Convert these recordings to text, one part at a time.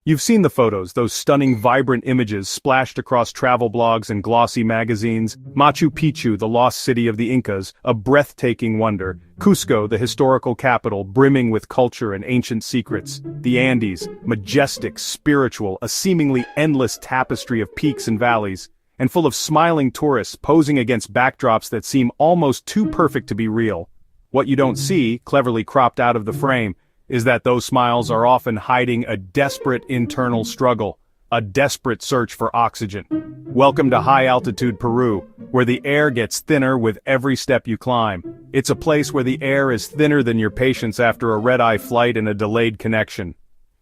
You've seen the photos, those stunning vibrant images splashed across travel blogs and glossy magazines. Machu Picchu, the lost city of the Incas, a breathtaking wonder. Cusco, the historical capital, brimming with culture and ancient secrets. The Andes, majestic, spiritual, a seemingly endless tapestry of peaks and valleys, and full of smiling tourists posing against backdrops that seem almost too perfect to be real. What you don't see, cleverly cropped out of the frame, is that those smiles are often hiding a desperate internal struggle, a desperate search for oxygen. Welcome to high-altitude Peru, where the air gets thinner with every step you climb. It's a place where the air is thinner than your patience after a red-eye flight and a delayed connection.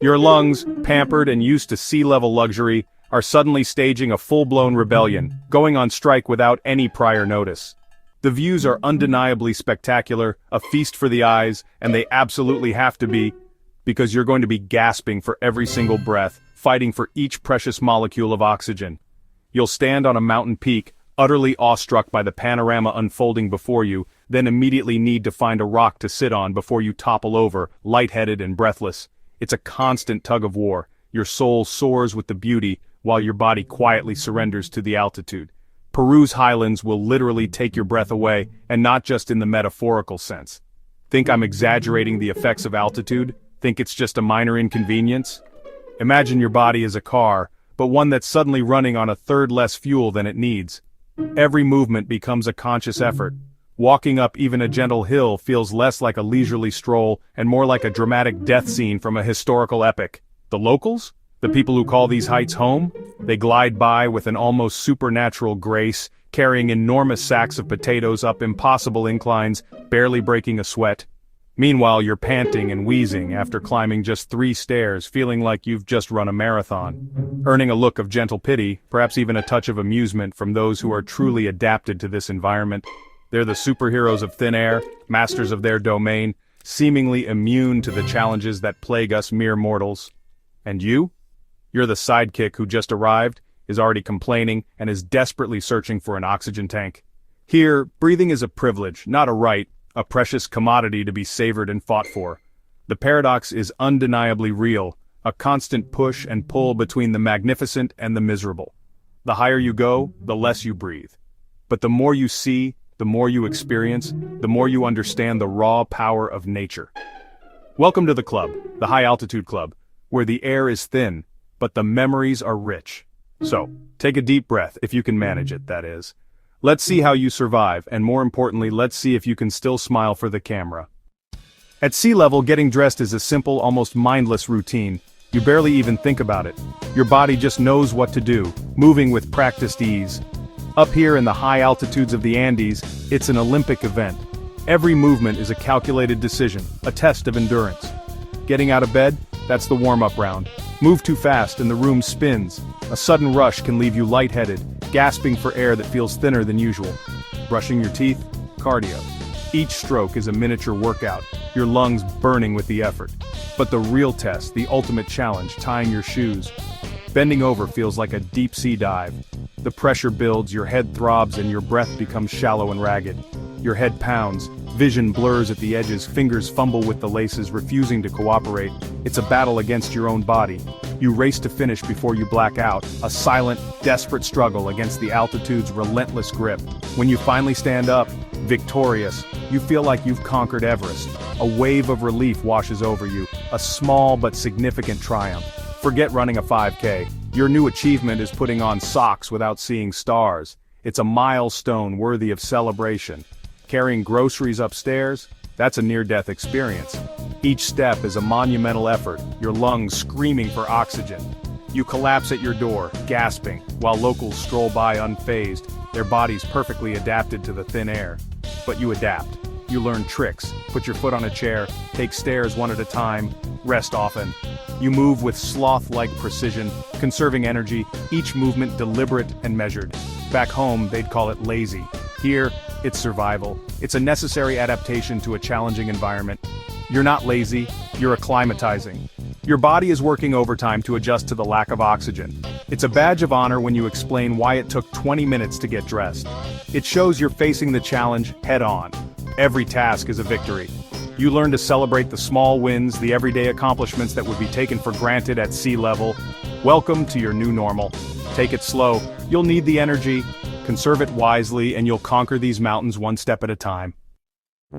Your lungs, pampered and used to sea-level luxury, are suddenly staging a full-blown rebellion, going on strike without any prior notice. The views are undeniably spectacular, a feast for the eyes, and they absolutely have to be, because you're going to be gasping for every single breath, fighting for each precious molecule of oxygen. You'll stand on a mountain peak, utterly awestruck by the panorama unfolding before you, then immediately need to find a rock to sit on before you topple over, lightheaded and breathless. It's a constant tug of war. Your soul soars with the beauty, while your body quietly surrenders to the altitude. Peru's highlands will literally take your breath away, and not just in the metaphorical sense. Think I'm exaggerating the effects of altitude? Think it's just a minor inconvenience? Imagine your body is a car, but one that's suddenly running on a third less fuel than it needs. Every movement becomes a conscious effort. Walking up even a gentle hill feels less like a leisurely stroll and more like a dramatic death scene from a historical epic. The locals? The people who call these heights home? They glide by with an almost supernatural grace, carrying enormous sacks of potatoes up impossible inclines, barely breaking a sweat. Meanwhile, you're panting and wheezing after climbing just 3 stairs, feeling like you've just run a marathon. Earning a look of gentle pity, perhaps even a touch of amusement from those who are truly adapted to this environment. They're the superheroes of thin air, masters of their domain, seemingly immune to the challenges that plague us mere mortals. And you? You're the sidekick who just arrived, is already complaining, and is desperately searching for an oxygen tank. Here, breathing is a privilege, not a right, a precious commodity to be savored and fought for. The paradox is undeniably real, a constant push and pull between the magnificent and the miserable. The higher you go, the less you breathe. But the more you see, the more you experience, the more you understand the raw power of nature. Welcome to the club, the High Altitude Club, where the air is thin, but the memories are rich. So, take a deep breath, if you can manage it, that is. Let's see how you survive, and more importantly, let's see if you can still smile for the camera. At sea level, getting dressed is a simple, almost mindless routine. You barely even think about it. Your body just knows what to do, moving with practiced ease. Up here in the high altitudes of the Andes, it's an Olympic event. Every movement is a calculated decision, a test of endurance. Getting out of bed? That's the warm-up round. Move too fast and the room spins. A sudden rush can leave you lightheaded, gasping for air that feels thinner than usual. Brushing your teeth? Cardio. Each stroke is a miniature workout, your lungs burning with the effort. But the real test, the ultimate challenge, tying your shoes. Bending over feels like a deep-sea dive. The pressure builds, your head throbs, and your breath becomes shallow and ragged. Your head pounds, vision blurs at the edges, fingers fumble with the laces, refusing to cooperate. It's a battle against your own body. You race to finish before you black out, a silent, desperate struggle against the altitude's relentless grip. When you finally stand up, victorious, you feel like you've conquered Everest. A wave of relief washes over you, a small but significant triumph. Forget running a 5K. Your new achievement is putting on socks without seeing stars. It's a milestone worthy of celebration. Carrying groceries upstairs? That's a near-death experience. Each step is a monumental effort, your lungs screaming for oxygen. You collapse at your door, gasping, while locals stroll by unfazed, their bodies perfectly adapted to the thin air. But you adapt. You learn tricks, put your foot on a chair, take stairs one at a time, rest often. You move with sloth-like precision, conserving energy, each movement deliberate and measured. Back home, they'd call it lazy. Here, it's survival. It's a necessary adaptation to a challenging environment. You're not lazy, you're acclimatizing. Your body is working overtime to adjust to the lack of oxygen. It's a badge of honor when you explain why it took 20 minutes to get dressed. It shows you're facing the challenge head-on. Every task is a victory. You learn to celebrate the small wins, the everyday accomplishments that would be taken for granted at sea level. Welcome to your new normal. Take it slow. You'll need the energy. Conserve it wisely, and you'll conquer these mountains one step at a time.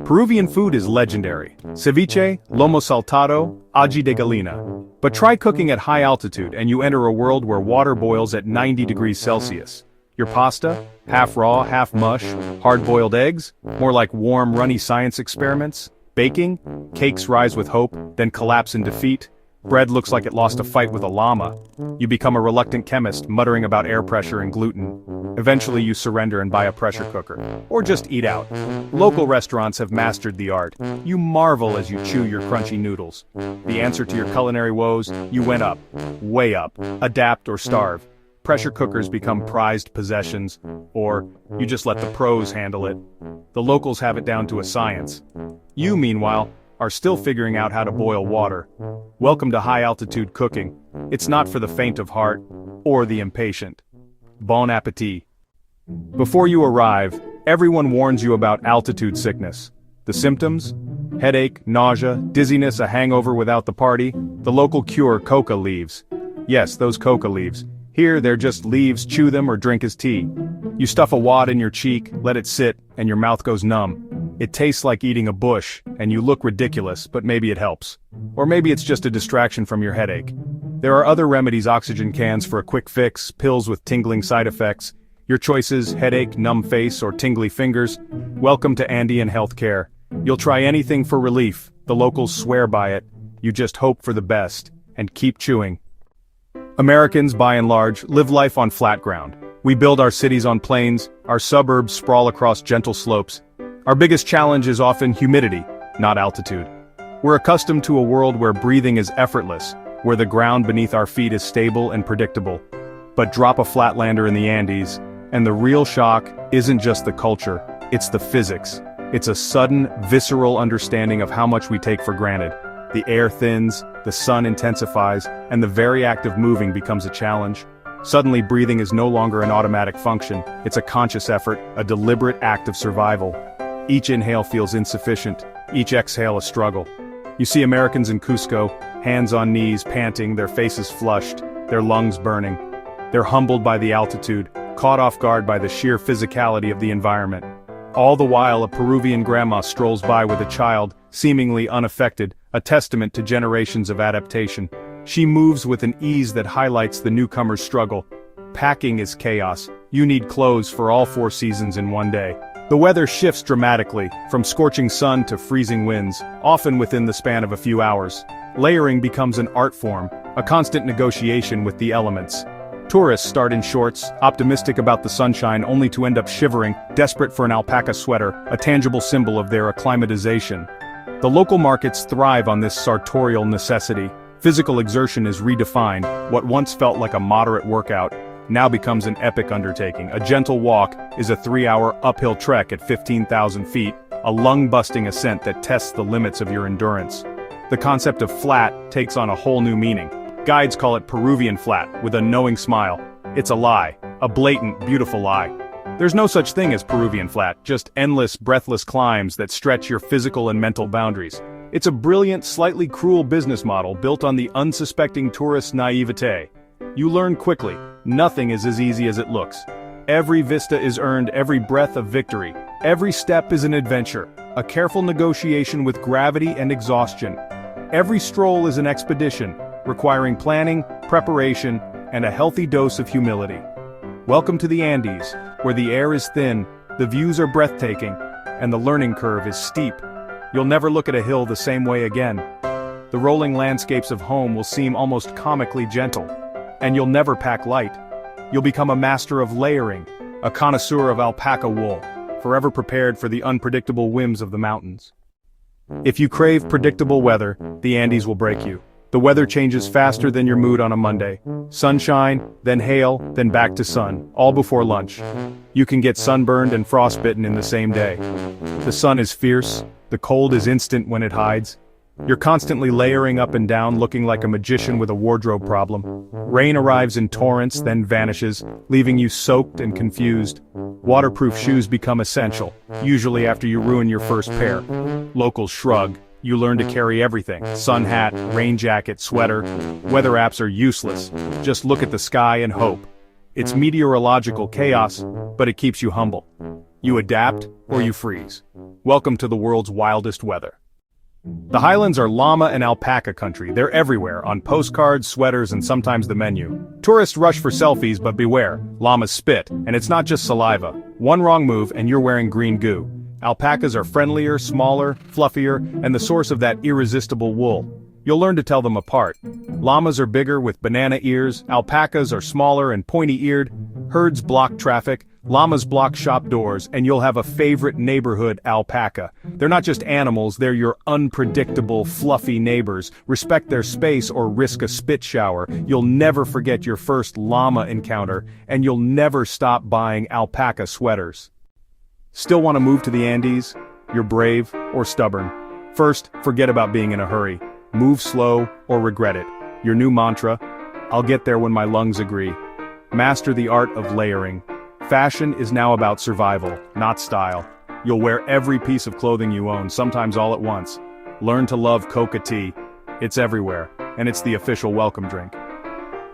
Peruvian food is legendary. Ceviche, lomo saltado, ají de gallina. But try cooking at high altitude and you enter a world where water boils at 90 degrees Celsius. Your pasta? Half raw, half mush. Hard-boiled eggs? More like warm, runny science experiments. Baking? Cakes rise with hope, then collapse in defeat. Bread looks like it lost a fight with a llama. You become a reluctant chemist, muttering about air pressure and gluten. Eventually you surrender and buy a pressure cooker. Or just eat out. Local restaurants have mastered the art. You marvel as you chew your crunchy noodles. The answer to your culinary woes? You went up. Way up. Adapt or starve. Pressure cookers become prized possessions. Or, you just let the pros handle it. The locals have it down to a science. You, meanwhile, are still figuring out how to boil water. Welcome to high-altitude cooking. It's not for the faint of heart, or the impatient. Bon appétit. Before you arrive, everyone warns you about altitude sickness. The symptoms? Headache, nausea, dizziness, a hangover without the party. The local cure, coca leaves. Yes, those coca leaves. Here, they're just leaves, chew them or drink as tea. You stuff a wad in your cheek, let it sit, and your mouth goes numb. It tastes like eating a bush, and you look ridiculous, but maybe it helps. Or maybe it's just a distraction from your headache. There are other remedies: oxygen cans for a quick fix, pills with tingling side effects. Your choices: headache, numb face, or tingly fingers. Welcome to Andean healthcare. You'll try anything for relief. The locals swear by it. You just hope for the best, and keep chewing. Americans, by and large, live life on flat ground. We build our cities on plains, our suburbs sprawl across gentle slopes. Our biggest challenge is often humidity, not altitude. We're accustomed to a world where breathing is effortless, where the ground beneath our feet is stable and predictable. But drop a flatlander in the Andes, and the real shock isn't just the culture, it's the physics. It's a sudden, visceral understanding of how much we take for granted. The air thins, the sun intensifies, and the very act of moving becomes a challenge. Suddenly, breathing is no longer an automatic function, it's a conscious effort, a deliberate act of survival. Each inhale feels insufficient, each exhale a struggle. You see Americans in Cusco, hands on knees, panting, their faces flushed, their lungs burning. They're humbled by the altitude, caught off guard by the sheer physicality of the environment. All the while, a Peruvian grandma strolls by with a child, seemingly unaffected, a testament to generations of adaptation. She moves with an ease that highlights the newcomer's struggle. Packing is chaos. You need clothes for all 4 seasons in one day. The weather shifts dramatically, from scorching sun to freezing winds, often within the span of a few hours. Layering becomes an art form, a constant negotiation with the elements. Tourists start in shorts, optimistic about the sunshine, only to end up shivering, desperate for an alpaca sweater, a tangible symbol of their acclimatization. The local markets thrive on this sartorial necessity. Physical exertion is redefined. What once felt like a moderate workout now becomes an epic undertaking. A gentle walk is a 3-hour uphill trek at 15,000 feet, a lung-busting ascent that tests the limits of your endurance. The concept of flat takes on a whole new meaning. Guides call it Peruvian flat, with a knowing smile. It's a lie, a blatant, beautiful lie. There's no such thing as Peruvian flat, just endless, breathless climbs that stretch your physical and mental boundaries. It's a brilliant, slightly cruel business model built on the unsuspecting tourist's naivete. You learn quickly, nothing is as easy as it looks. Every vista is earned, every breath of victory. Every step is an adventure, a careful negotiation with gravity and exhaustion. Every stroll is an expedition, requiring planning, preparation, and a healthy dose of humility. Welcome to the Andes, where the air is thin, the views are breathtaking, and the learning curve is steep. You'll never look at a hill the same way again. The rolling landscapes of home will seem almost comically gentle. And you'll never pack light. You'll become a master of layering, a connoisseur of alpaca wool, forever prepared for the unpredictable whims of the mountains. If you crave predictable weather, the Andes will break you. The weather changes faster than your mood on a Monday. Sunshine, then hail, then back to sun, all before lunch. You can get sunburned and frostbitten in the same day. The sun is fierce, the cold is instant when it hides. You're constantly layering up and down, looking like a magician with a wardrobe problem. Rain arrives in torrents, then vanishes, leaving you soaked and confused. Waterproof shoes become essential, usually after you ruin your first pair. Locals shrug. You learn to carry everything: sun hat, rain jacket, sweater. Weather apps are useless. Just look at the sky and hope. It's meteorological chaos, but it keeps you humble. You adapt, or you freeze. Welcome to the world's wildest weather. The highlands are llama and alpaca country. They're everywhere, on postcards, sweaters, and sometimes the menu. Tourists rush for selfies, but beware, llamas spit, and it's not just saliva. One wrong move and you're wearing green goo. Alpacas are friendlier, smaller, fluffier, and the source of that irresistible wool. You'll learn to tell them apart. Llamas are bigger with banana ears, alpacas are smaller and pointy-eared. Herds block traffic, llamas block shop doors, and you'll have a favorite neighborhood alpaca. They're not just animals, they're your unpredictable, fluffy neighbors. Respect their space or risk a spit shower. You'll never forget your first llama encounter, and you'll never stop buying alpaca sweaters. Still want to move to the Andes? You're brave or stubborn. First, forget about being in a hurry. Move slow or regret it. Your new mantra: I'll get there when my lungs agree. Master the art of layering. Fashion is now about survival, not style. You'll wear every piece of clothing you own, sometimes all at once. Learn to love coca tea. It's everywhere, and it's the official welcome drink.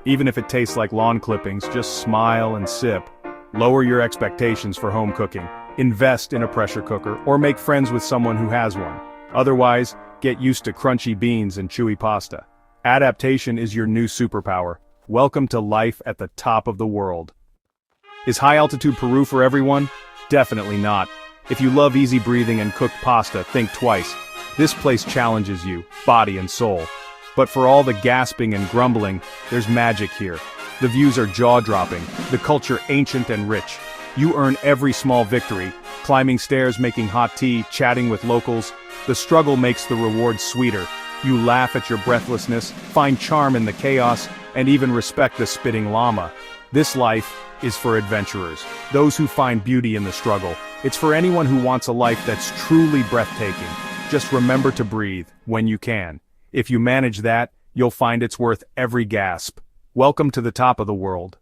Even if it tastes like lawn clippings, just smile and sip. Lower your expectations for home cooking. Invest in a pressure cooker, or make friends with someone who has one. Otherwise, get used to crunchy beans and chewy pasta. Adaptation is your new superpower. Welcome to life at the top of the world. Is high-altitude Peru for everyone? Definitely not. If you love easy breathing and cooked pasta, think twice. This place challenges you, body and soul. But for all the gasping and grumbling, there's magic here. The views are jaw-dropping, the culture ancient and rich. You earn every small victory, climbing stairs, making hot tea, chatting with locals. The struggle makes the reward sweeter. You laugh at your breathlessness, find charm in the chaos, and even respect the spitting llama. This life is for adventurers, those who find beauty in the struggle. It's for anyone who wants a life that's truly breathtaking. Just remember to breathe, when you can. If you manage that, you'll find it's worth every gasp. Welcome to the top of the world.